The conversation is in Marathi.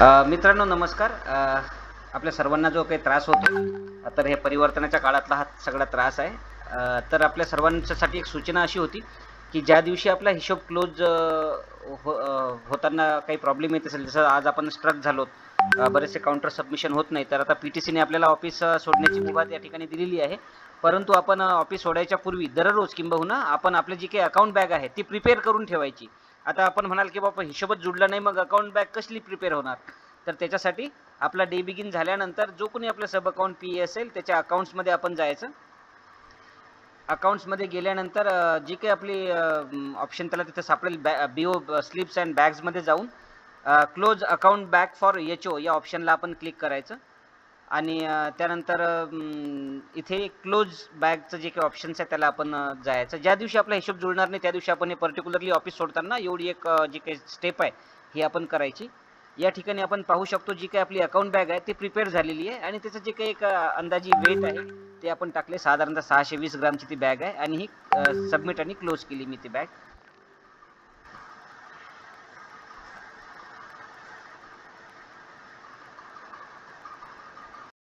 मित्रांनो नमस्कार. आपल्या सर्वांना जो काही त्रास होतो, तर हे परिवर्तनाच्या काळातला हा सगळा त्रास आहे. तर आपल्या सर्वांच्यासाठी एक सूचना अशी होती, की ज्या दिवशी आपला हिशोब क्लोज होताना काही प्रॉब्लेम येत असेल, जसं आज आपण स्ट्रक झालोत, बरेचसे काउंटर सबमिशन होत नाही, तर आता पी-टी-सीने आपल्याला ऑफिस सोडण्याची मुभा या ठिकाणी दिलेली आहे. परंतु आपण ऑफिस सोडायच्या पूर्वी दररोज किंबहुना आपण आपली जी काही अकाउंट बॅग आहे, ती प्रिपेअर करून ठेवायची. आता आपण म्हणाल, की बाबा हिशोबच जुळला नाही, मग अकाउंट बॅग कसली प्रिपेअर होणार? तर त्याच्यासाठी आपला डे बिगिन झाल्यानंतर जो कोणी आपलं सब अकाउंट पी असेल त्याच्या अकाउंट्समध्ये आपण जायचं. अकाउंट्समध्ये गेल्यानंतर जी काही आपली ऑप्शन त्याला तिथे सापडेल, बीओ स्लिप्स अँड बॅग्समध्ये जाऊन क्लोज अकाउंट बॅग फॉर एच-ओ या ऑप्शनला आपण क्लिक करायचं. आणि त्यानंतर इथे क्लोज बॅगचं जे काही ऑप्शन्स आहेत त्याला आपण जायचं. ज्या दिवशी आपला हिशोब जुळणार नाही त्या दिवशी आपण हे पर्टिक्युलरली ऑफिस सोडताना एवढी एक जी काही स्टेप आहे ही आपण करायची. या ठिकाणी आपण पाहू शकतो जी काही आपली अकाउंट बॅग आहे ती प्रिपेअर झालेली आहे आणि त्याचं जे काही एक अंदाजी वेट आहे ते आपण टाकले. साधारणतः 620 ग्रामची ती बॅग आहे आणि ही सबमिट आणि क्लोज केली मी ती बॅग.